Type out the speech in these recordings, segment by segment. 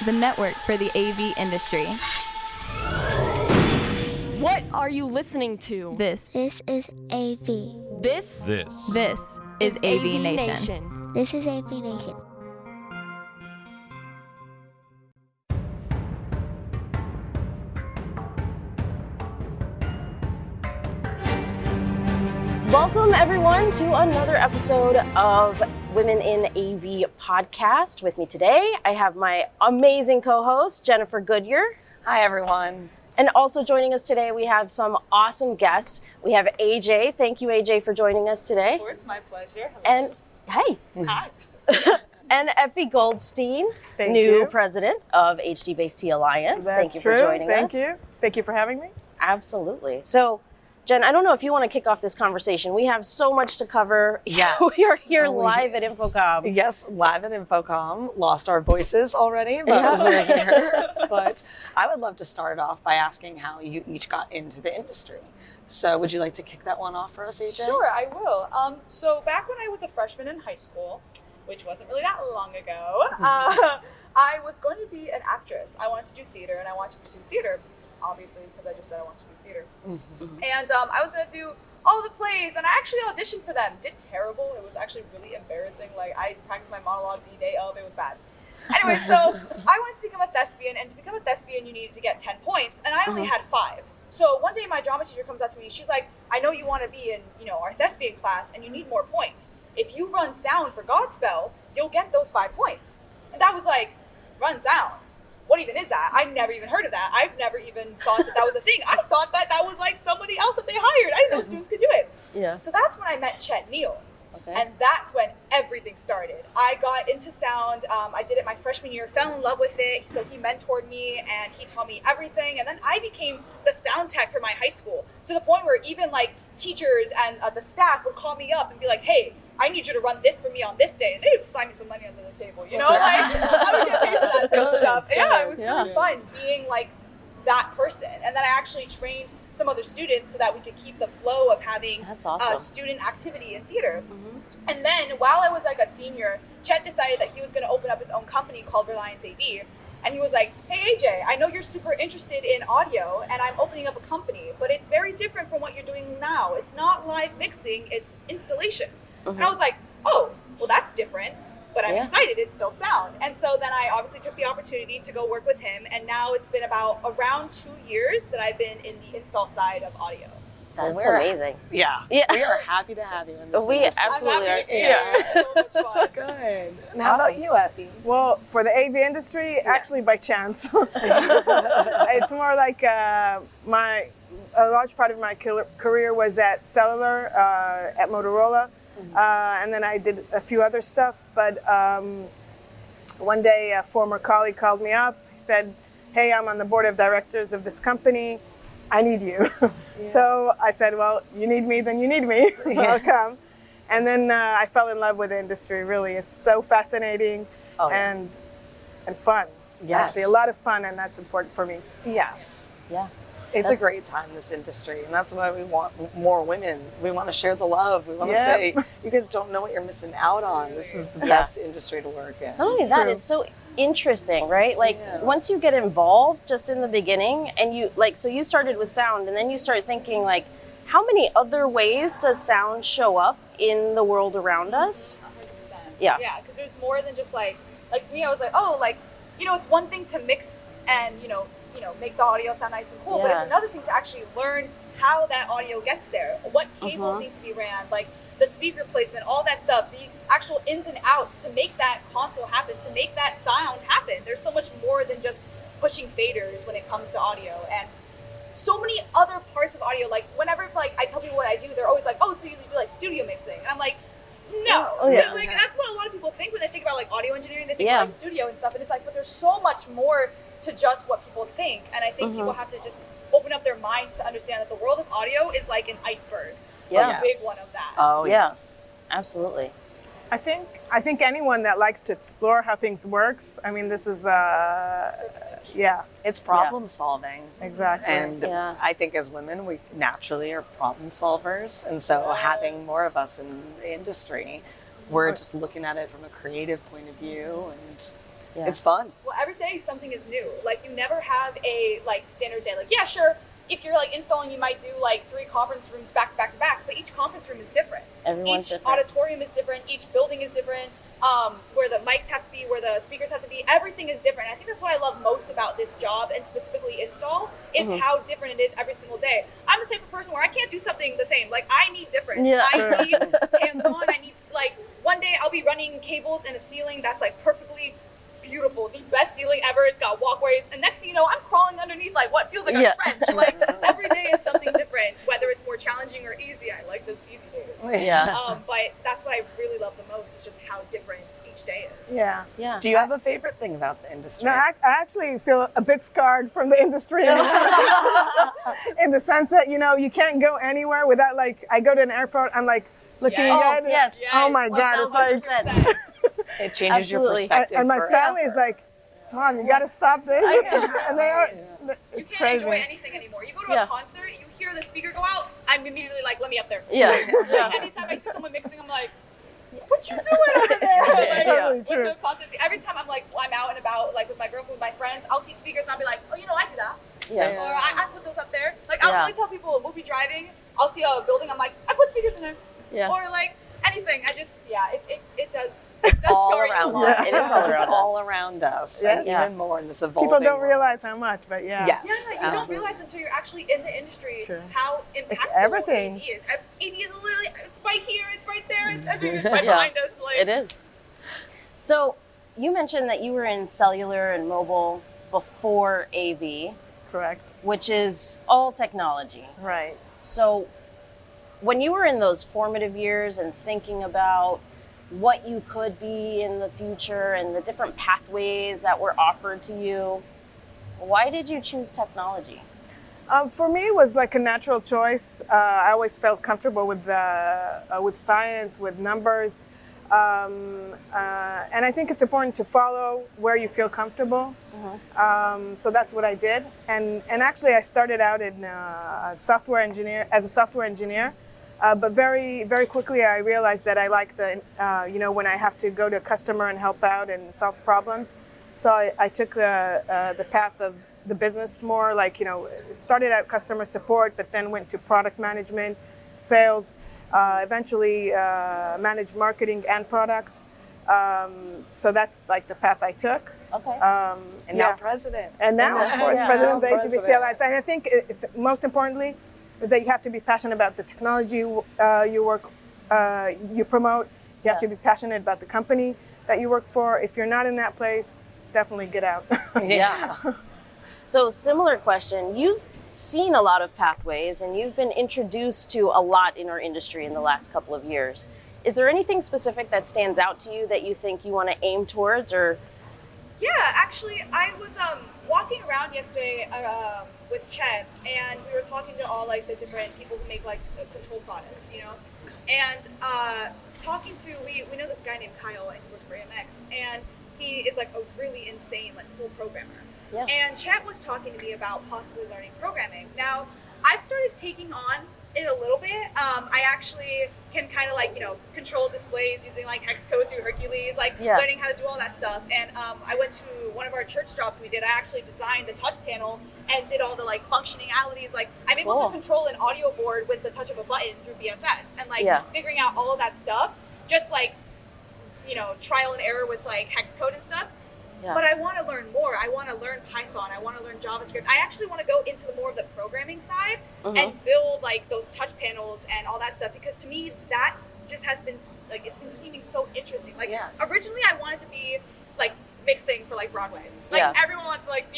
the network for the AV industry. What are you listening to? This is AV. This is AVNation. This is AVNation. Welcome, everyone, to another episode of Women in AV podcast. With me today, I have my amazing co-host, Jennifer Goodyer. Hi, everyone. And also joining us today, we have some awesome guests. We have AJ. Thank you, AJ, for joining us today. Of course, my pleasure. Hello. And, hey. Hi. And Effi Goldstein, Thank new you. president of HDBaseT Alliance. That's Thank you true. for joining us. Thank you. Thank you for having me. Absolutely. So, Jen, I don't know if you want to kick off this conversation. We have so much to cover. Yes. We are here live at InfoComm. Yes, live at InfoComm. Lost our voices already, but we're here. But I would love to start off by asking how you each got into the industry. So would you like to kick that one off for us, AJ? Sure, I will. So back when I was a freshman in high school, which wasn't really that long ago, I was going to be an actress. I wanted to do theater, and I wanted to pursue theater, obviously, because I just said I wanted to do theater. And I was going to do all the plays, and I actually auditioned for them. Did terrible. It was actually really embarrassing. Like, I practiced my monologue the day of. It was bad. Anyway, so I wanted to become a thespian, and to become a thespian, you needed to get 10 points, and I only had 5. So one day my drama teacher comes up to me. She's like, I know you want to be in, our thespian class, and you need more points. If you run sound for Godspell, you'll get those 5 points. And that was like, run sound? What even is that? I've never even heard of that. I've never even thought that was a thing. I thought that was like somebody else that they hired. I didn't know students could do it. Yeah. So that's when I met Chet Neal. Okay. And that's when everything started. I got into sound. I did it my freshman year, fell in love with it. So he mentored me and he taught me everything. And then I became the sound tech for my high school, to the point where even like teachers and the staff would call me up and be like, hey, I need you to run this for me on this day. And they would sign me some money under the table, Like, I would get paid for that type of stuff. Yeah, it was really fun being like that person. And then I actually trained some other students so that we could keep the flow of having student activity in theater. And then while I was like a senior, Chet decided that he was going to open up his own company called RelianceAV. And he was like, hey, AJ, I know you're super interested in audio, and I'm opening up a company, but it's very different from what you're doing now. It's not live mixing, it's installation. And I was like, oh, well, that's different, but I'm excited. It's still sound. And so then I obviously took the opportunity to go work with him. And now it's been about around 2 years that I've been in the install side of audio. That's amazing. Yeah. We are happy to have you in this. We absolutely are. It's so much fun. Good. And how about you, Effie? Well, for the AV industry, actually by chance. It's more like a large part of my career was at cellular, at Motorola. And then I did a few other stuff. But one day a former colleague called me up. He said, hey, I'm on the board of directors of this company. I need you. So I said, well, you need me, then you need me. I'll come. And then I fell in love with the industry, really. It's so fascinating and fun. Yes. Actually, a lot of fun, and that's important for me. Yes. Yeah. It's a great time in this industry, and that's why we want more women. We want to share the love. We want to say, you guys don't know what you're missing out on. This is the best industry to work in. Not only that, it's so interesting, right? Like once you get involved just in the beginning and you so you started with sound and then you start thinking like, how many other ways does sound show up in the world around us? 100%. Yeah. Yeah, because there's more than just like to me, I was like, oh, it's one thing to mix and, make the audio sound nice and cool, but it's another thing to actually learn how that audio gets there, what cables need to be ran, like the speaker placement, all that stuff, the actual ins and outs to make that console happen, to make that sound happen. There's so much more than just pushing faders when it comes to audio, and so many other parts of audio. Like whenever I tell people what I do, they're always like, oh, so you do studio mixing. And I'm like, no. Because that's what a lot of people think when they think about audio engineering. They think about studio and stuff, and it's but there's so much more to just what people think. And I think people have to just open up their minds to understand that the world of audio is like an iceberg. A big one of that. Oh, yes. Absolutely. I think anyone that likes to explore how things works, I mean, this is it's problem solving. Exactly. And I think as women, we naturally are problem solvers. And so having more of us in the industry, we're just looking at it from a creative point of view and Yeah. It's fun. Well, every day something is new. Like, you never have a like standard day. Like, yeah, sure, if you're like installing, you might do like 3 conference rooms back to back to back, but each conference room is different. Everyone's Each different. auditorium is different. Each building is different. Where the mics have to be, where the speakers have to be, everything is different. I think that's what I love most about this job, and specifically install, is how different it is every single day. I'm the type of person where I can't do something the same. Like, I need difference. Yeah. I need hands-on. I need, like, one day I'll be running cables in a ceiling that's like perfectly beautiful, the best ceiling ever. It's got walkways, and next thing you know, I'm crawling underneath like what feels like a trench. Like, every day is something different, whether it's more challenging or easy. I like those easy days. Yeah. But that's what I really love the most, is just how different each day is. Yeah. Yeah. Do you have a favorite thing about the industry? No, I actually feel a bit scarred from the industry in the sense that, you know, you can't go anywhere without, like, I go to an airport, I'm like looking at it. Yes. Oh my God, it's like, 1000%. It changes your Absolutely. perspective. and my forever. family is like, Mom, you gotta stop this. And they are, You it's can't crazy. enjoy anything anymore. You go to Yeah. a concert, you hear the speaker go out, I'm immediately like, let me up there. Yeah. Like, anytime I see someone mixing, I'm like, what you doing over there? Like, Yeah. went to a concert. Every time I'm like, I'm out and about, like with my girlfriend, with my friends, I'll see speakers and I'll be like, oh, you know, I do that. Yeah. Or I put those up there. Like, I'll Yeah. really tell people, we'll be driving, I'll see a building, I'm like, I put speakers in there. Yeah. Or like, anything. I just, it does all scar you a around lot. us. It is all around It's all us. around us. Yes. And Yeah. even more in this evolving People don't world. realize how much, but yeah. Yes. Yeah, you don't absolutely. realize until you're actually in the industry True. how impactful everything. AV is. AV is literally, it's right here, it's right there, it's everywhere, it's right Yeah. behind us. Like, It is. So you mentioned that you were in cellular and mobile before AV, Correct. which is all technology. Right. So when you were in those formative years and thinking about what you could be in the future and the different pathways that were offered to you, why did you choose technology? For me, it was like a natural choice. I always felt comfortable with science, with numbers, and I think it's important to follow where you feel comfortable. So that's what I did. And actually, I started out in as a software engineer. But very, very quickly, I realized that I like when I have to go to a customer and help out and solve problems. So I took the path of the business more, like, started out customer support, but then went to product management, sales, eventually managed marketing and product. So that's like the path I took. Okay. And now president. And now, of course, Yeah. president of the Now HDBaseT president. Alliance. And I think it's most importantly is that you have to be passionate about the technology you promote. You have to be passionate about the company that you work for. If you're not in that place, definitely get out. Yeah. So similar question, you've seen a lot of pathways and you've been introduced to a lot in our industry in the last couple of years. Is there anything specific that stands out to you that you think you want to aim towards, or? Yeah, actually, I was walking around yesterday with Chet, and we were talking to all like the different people who make like control products, and talking to we know this guy named Kyle, and he works for AMX, and he is like a really insane like cool programmer. Yeah. And Chet was talking to me about possibly learning programming. Now, I've started taking on it a little bit. I actually can kind of like, control displays using like hex code through Hercules, like learning how to do all that stuff. And I went to one of our church jobs we did. I actually designed the touch panel and did all the like functionalities. Like, I'm able to control an audio board with the touch of a button through BSS, and like figuring out all of that stuff, just like, trial and error with like hex code and stuff. Yeah. But I want to learn more. I want to learn Python. I want to learn JavaScript. I actually want to go into more of the programming side and build like those touch panels and all that stuff, because to me that just has been like, it's been seeming so interesting. Like, originally I wanted to be like mixing for like Broadway. Like everyone wants to like,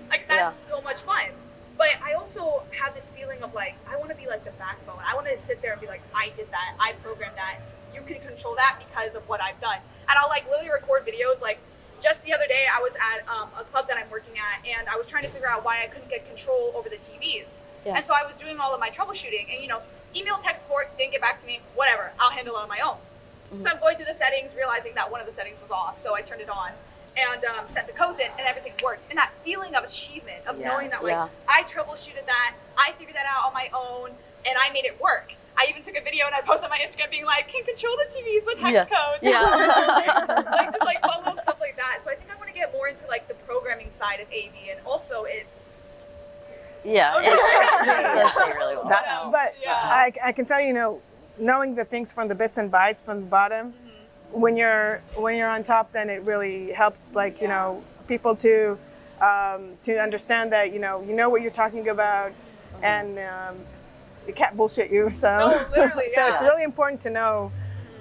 like that's so much fun. But I also have this feeling of like, I want to be like the backbone. I want to sit there and be like, I did that. I programmed that. You can control that because of what I've done. And I'll like literally record videos. Like, just the other day, I was at a club that I'm working at, and I was trying to figure out why I couldn't get control over the TVs. Yeah. And so I was doing all of my troubleshooting, and email tech support, didn't get back to me, whatever, I'll handle it on my own. So I'm going through the settings, realizing that one of the settings was off, so I turned it on and sent the codes in, and everything worked. And that feeling of achievement, of knowing that like I troubleshooted that, I figured that out on my own, and I made it work. I even took a video and I posted on my Instagram being like, can control the TVs with hex codes. Like just like fun little stuff like that. So I think I want to get into like the programming side of AV, and also it. Yeah. That's really well. That helps. But Yeah. I can tell you, knowing the things from the bits and bytes from the bottom, when you're on top, then it really helps, like, people to understand that you know what you're talking about, and it can't bullshit you. So No, literally, so yeah. it's really important to know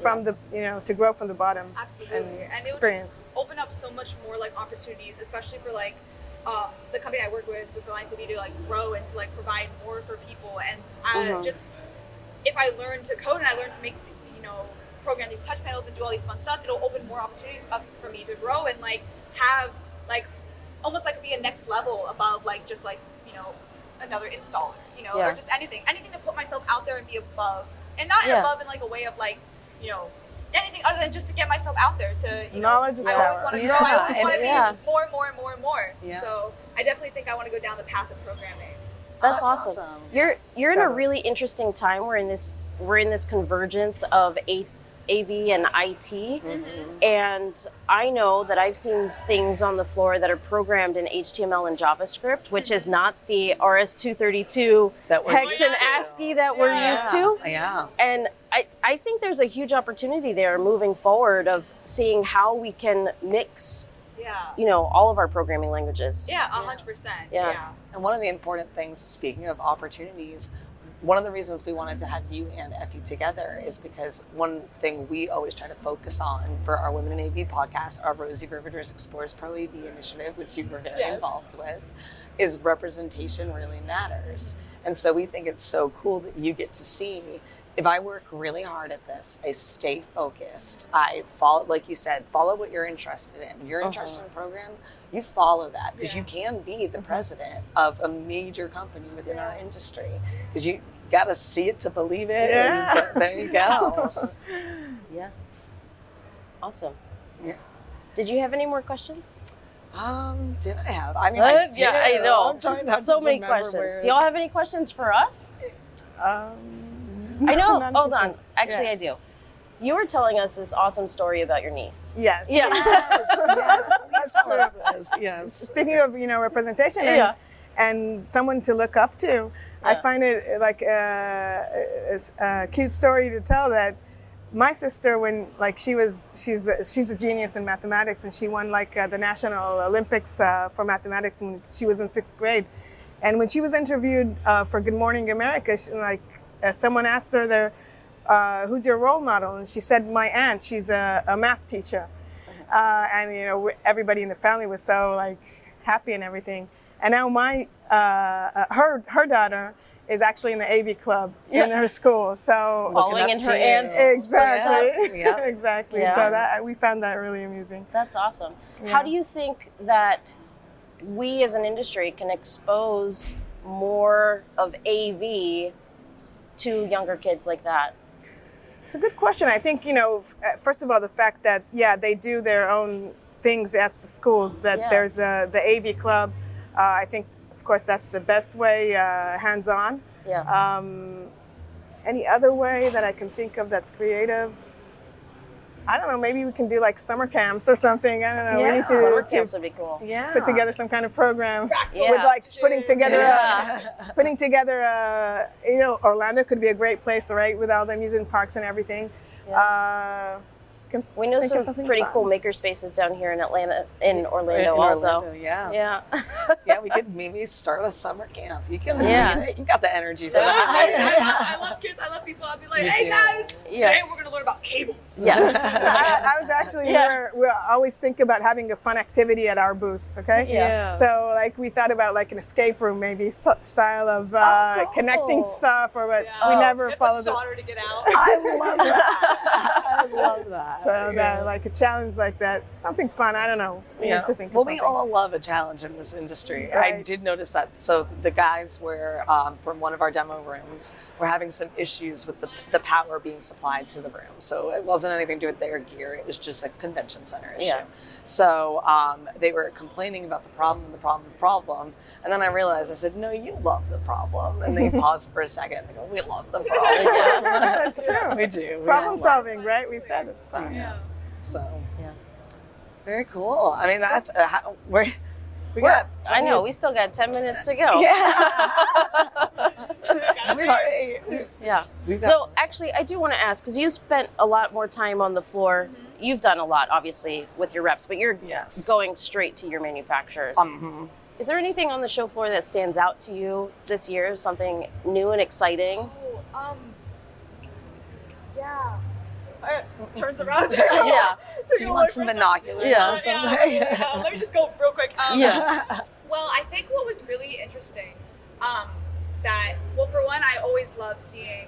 from the to grow from the bottom. Absolutely, and it would experience. just open up so much more like opportunities, especially for like the company I work with RelianceAV, to like grow and to like provide more for people. And I just, if I learn to code and I learn to make program these touch panels and do all these fun stuff, it'll open more opportunities up for me to grow and like have like almost like be a next level above like just like another installer, or just anything to put myself out there and be above, and not above in like a way of like anything other than just to get myself out there to knowledge is I power. always want to grow. I always want to be more and more and more and more. Yeah. So I definitely think I want to go down the path of programming. That's awesome. You're in a really interesting time. We're in this convergence of AV and IT, and I know that I've seen things on the floor that are programmed in HTML and JavaScript, which is not the RS-232 That we're hex used and to. ASCII that we're used to. Yeah. And I think there's a huge opportunity there moving forward of seeing how we can mix, all of our programming languages. Yeah, 100%. Yeah. And one of the important things, speaking of opportunities, one of the reasons we wanted to have you and Effie together is because one thing we always try to focus on for our Women in AV podcast, our Rosie Riveters Explores Pro AV initiative, which you were very involved with, is representation really matters. And so we think it's so cool that you get to see, if I work really hard at this, I stay focused, I follow, like you said, follow what you're interested in. If you're interested in a program, you follow that, because you can be the president of a major company within our industry, because you got to see it to believe it. Yeah. And so there you go. Yeah. Awesome. Yeah. Did you have any more questions? Did I have? I mean, I Yeah, I do. know. I'm trying to So just many remember questions. where- Do y'all have any questions for us? I know. None Hold to on. say. Actually, Yeah. I do. You were telling us this awesome story about your niece. Yes. Yeah. That's true. Yes. Speaking of representation and someone to look up to, I find it like a cute story to tell that my sister, when like she's a genius in mathematics, and she won like the National Olympics for mathematics when she was in 6th grade, and when she was interviewed for Good Morning America, someone asked her who's your role model, and she said my aunt. She's a math teacher, and everybody in the family was so like happy and everything. And now her daughter is actually in the AV club in her school. So Following in her aunt's exactly, footsteps. Yeah. exactly. Yeah. So that we found that really amusing. That's awesome. Yeah. How do you think that we as an industry can expose more of AV to younger kids like that? It's a good question. I think, first of all, the fact that, they do their own things at the schools, that there's the AV club. I think, of course, that's the best way, hands-on. Yeah. Any other way that I can think of that's creative? I don't know, maybe we can do like summer camps or something. I don't know. Yeah. We need to Summer camps would be cool. Yeah. put together some kind of program Yeah. with like putting together Yeah. Orlando could be a great place, right, with all the amusement parks and everything. Can We know think of some something pretty fun. cool maker spaces down here in Orlando In also. Orlando, yeah. Yeah. Yeah, we could maybe start a summer camp. You can. Yeah. You got the energy for I that. love kids. I love people. I'll be like, Me hey too. guys, Yeah. today we're gonna learn about cable. Yeah. I was actually we always think about having a fun activity at our booth. Okay. Yeah. So like we thought about like an escape room, maybe style of connecting stuff, or but we never You have to followed it. solder to get out. I love that. I love that. So that like a challenge like that, something fun. I don't know. We need to think of Well, something. we all love a challenge in this industry. I Right. did notice that. So the guys were from one of our demo rooms were having some issues with the power being supplied to the room. So it wasn't anything to do with their gear. It was just a convention center issue. Yeah. So they were complaining about the problem. And then I realized, I said, no, you love the problem. And they paused for a second. They go, we love the problem. That's true. We do. We Problem love solving, right? We said it's fun. Yeah. So Yeah. Very cool. I mean, that's I know, we still got 10 minutes to go. Yeah. So actually, I do want to ask, because you spent a lot more time on the floor. Mm-hmm. You've done a lot, obviously, with your reps, but you're Yes. going straight to your manufacturers. Is there anything on the show floor that stands out to you this year? Something new and exciting? Yeah. Turns around. Yeah. Do you want some binoculars Yeah. or something? Let me just go real quick. Yeah. Well, I think what was really interesting, for one, I always love seeing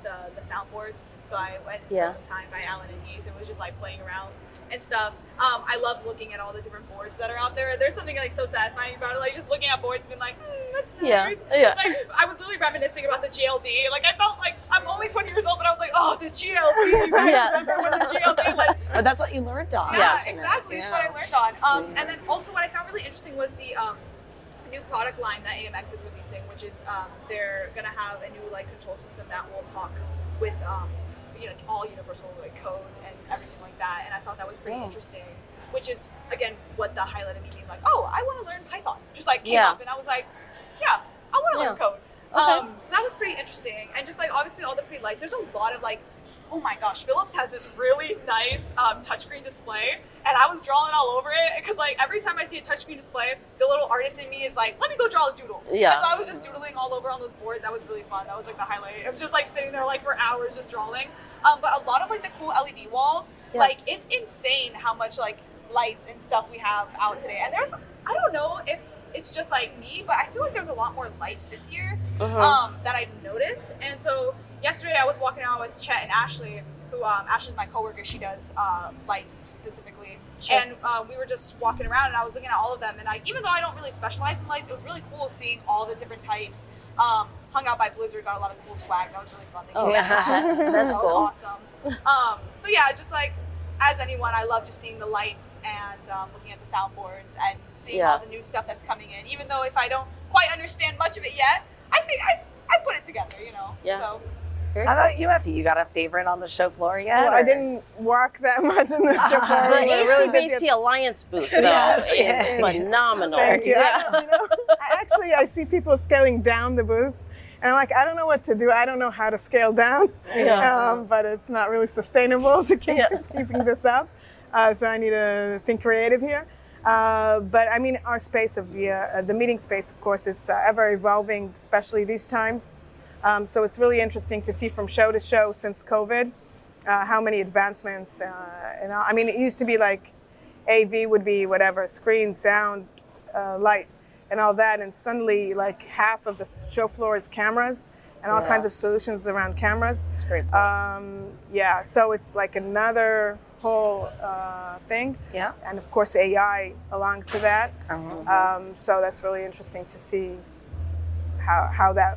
the soundboards. So I went and spent some time by Alan and Heath and was just like playing around and stuff. I love looking at all the different boards that are out there. There's something like so satisfying about it, like just looking at boards and being like, that's nice. Yeah. Like I was literally reminiscing about the GLD. Like I felt like I'm only 20 years old, but I was like, oh, the GLD. You guys remember when the GLD like. But that's what you learned on. Yeah, isn't it? exactly. Yeah. That's what I learned on. And then also what I found really interesting was the new product line that AMX is releasing, which is they're gonna have a new like control system that will talk with all universal like code and everything like that. And I thought that was pretty interesting, which is again what the highlighted me being like, oh, I want to learn Python. Just like came up, and I was like, yeah, I want to learn code. So that was pretty interesting, and just like obviously all the pretty lights. There's a lot of like, oh my gosh, Philips has this really nice touchscreen display, and I was drawing all over it because like every time I see a touchscreen display, the little artist in me is like, let me go draw a doodle. Yeah. And so I was just doodling all over on those boards. That was really fun. That was like the highlight. I was just like sitting there like for hours just drawing. But a lot of like the cool LED walls, like it's insane how much like lights and stuff we have out today. And there's, I don't know if it's just like me, but I feel like there's a lot more lights this year that I noticed. And so yesterday I was walking out with Chet and Ashley, who Ashley's my coworker. She does lights specifically. Sure. And we were just walking around, and I was looking at all of them. And even though I don't really specialize in lights, it was really cool seeing all the different types. Hung out by Blizzard, got a lot of cool swag. That was really fun. That's cool. Was awesome. So yeah, just like as anyone, I love just seeing the lights and looking at the soundboards and seeing all the new stuff that's coming in. Even though if I don't quite understand much of it yet, I think I put it together, Yeah. So. How about you, Effie? You got a favorite on the show floor yet? Well, I didn't walk that much in the show floor. The HDBaseT Alliance booth, though, is phenomenal. Thank you. I see people scaling down the booth, and I'm like, I don't know what to do. I don't know how to scale down, but it's not really sustainable to keep keeping this up. So I need to think creative here. But I mean, our space of the meeting space, of course, is ever evolving, especially these times. So it's really interesting to see from show to show since COVID how many advancements. I mean, it used to be like AV would be whatever, screen, sound, light, and all that. And suddenly, like half of the show floor is cameras and all kinds of solutions around cameras. That's great. So it's like another whole thing. Yeah. And of course, AI along to that. So that's really interesting to see how that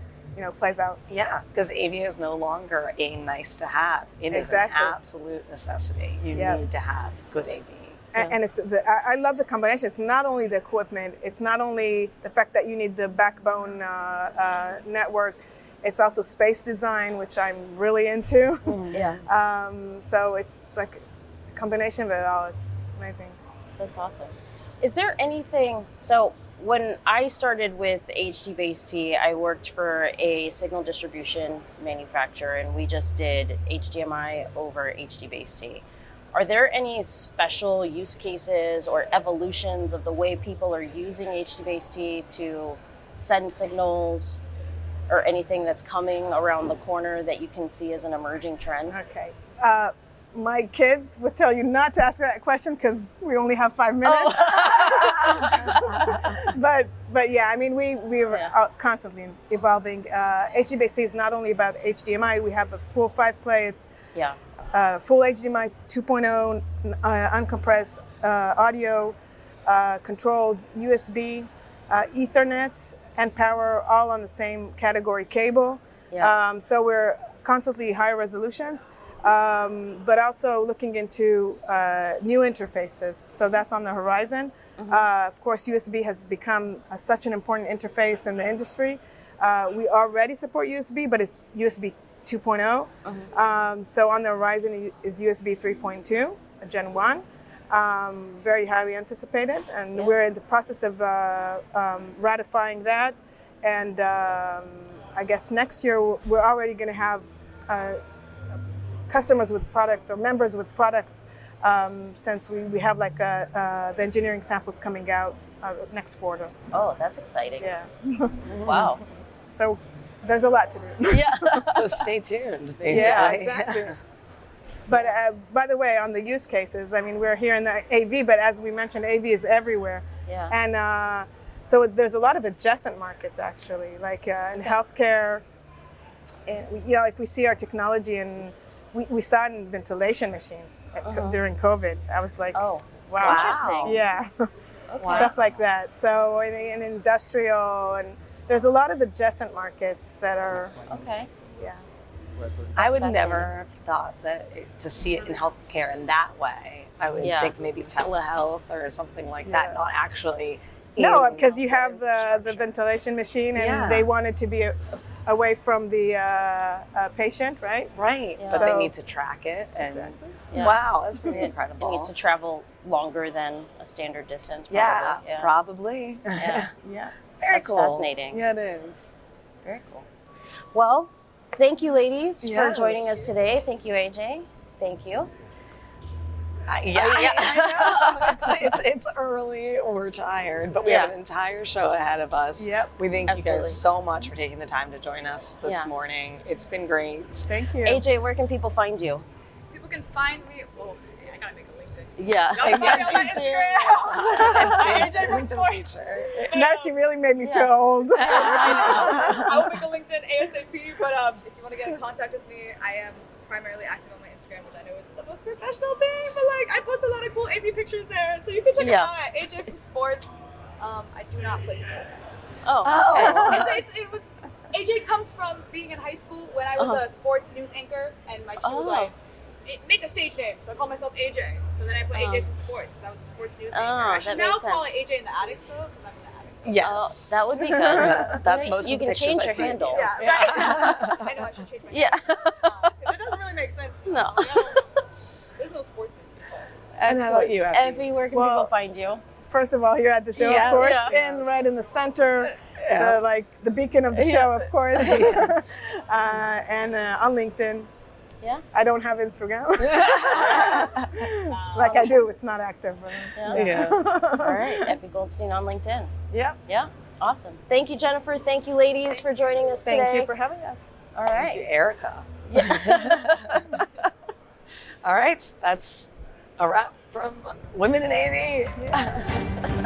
plays out. Yeah, because AV is no longer a nice to have. It is an absolute necessity. You need to have good AV. And it's I love the combination. It's not only the equipment. It's not only the fact that you need the backbone network. It's also space design, which I'm really into. So it's like a combination of it all. It's amazing. That's awesome. Is there anything, so when I started with HDBaseT, I worked for a signal distribution manufacturer, and we just did HDMI over HDBaseT. Are there any special use cases or evolutions of the way people are using HDBaseT to send signals, or anything that's coming around the corner that you can see as an emerging trend? Okay. My kids would tell you not to ask that question because we only have 5 minutes. But yeah, I mean, we're constantly evolving. HDBaseT is not only about HDMI. We have a full 5-play. It's full HDMI 2.0, uncompressed audio, controls, USB, Ethernet, and power, all on the same category cable. So we're constantly higher resolutions. But also looking into new interfaces. So that's on the horizon. Of course, USB has become such an important interface in the industry. We already support USB, but it's USB 2.0. So on the horizon is USB 3.2, Gen 1. very highly anticipated, and we're in the process of ratifying that. And I guess next year we're already going to have customers with products or members with products, since we have like the engineering samples coming out next quarter. Oh, that's exciting. Yeah. Wow. So there's a lot to do. Yeah. So stay tuned, basically. Yeah, exactly. But by the way, on the use cases, I mean, we're here in the AV, but as we mentioned, AV is everywhere. Yeah. And so there's a lot of adjacent markets, actually, like in healthcare. And like we see our technology, and we saw it in ventilation machines during COVID. I was like, Oh, wow. interesting. Yeah. Okay. Stuff like that. So in industrial, and there's a lot of adjacent markets that are, Okay. yeah. I would fascinating. never have thought that to see it in healthcare in that way. I would think maybe telehealth or something like that, not actually. No, in because you healthcare have the infrastructure. ventilation machine, and they want it to be away from the patient, right? Right, Yeah. but So- they need to track it. And Exactly. Yeah. wow, that's pretty It incredible. needs to travel longer than a standard distance. Probably. yeah, probably. Yeah. Yeah. Very That's cool. fascinating. Yeah, it is. Very cool. Well, thank you, ladies, for Yes. joining us today. Thank you, AJ. Thank you. I know. It's early. We're tired, but we have an entire show ahead of us. Yep. We thank Absolutely. you guys so much for taking the time to join us this Yeah. morning. It's been great. Thank you. AJ, where can people find you? People can find me. Well, I gotta make a LinkedIn. Yeah. Y'all can find me on my Instagram. AJ from Sports. Now she really made me feel old. I will make a LinkedIn ASAP. But if you want to get in contact with me, I am primarily active on my Instagram, which I know isn't the most professional thing, but like I post a lot of cool AV pictures there, so you can check them out at AJ from Sports. I do not play sports though. Oh. It was AJ comes from being in high school when I was a sports news anchor, and my teacher was like, make a stage name, so I called myself AJ. So then I put AJ from Sports because I was a sports news anchor. I should that now makes call it sense. AJ in the Attics though, because I'm in the Attics. Yes. Oh, that would be good. That's You most you of the can pictures change I your see. handle. Yeah, right. I know I should change my Yeah. because it doesn't really make sense. No. There's no sports in people. And how about you, Effie? Effie, where can people find you? First of all, here at the show, Yeah, of course, yeah. and right in the center, Yeah. the beacon of the show, of course, and on LinkedIn. Yeah. I don't have Instagram. Like I do, it's not active. Yeah. All right. Effie Goldstein on LinkedIn. Yeah. Yeah. Awesome. Thank you, Jennifer. Thank you, ladies, for joining us today. Thank you for having us. All Thank you, right. Erica. All right, that's a wrap from Women in AV. Yeah.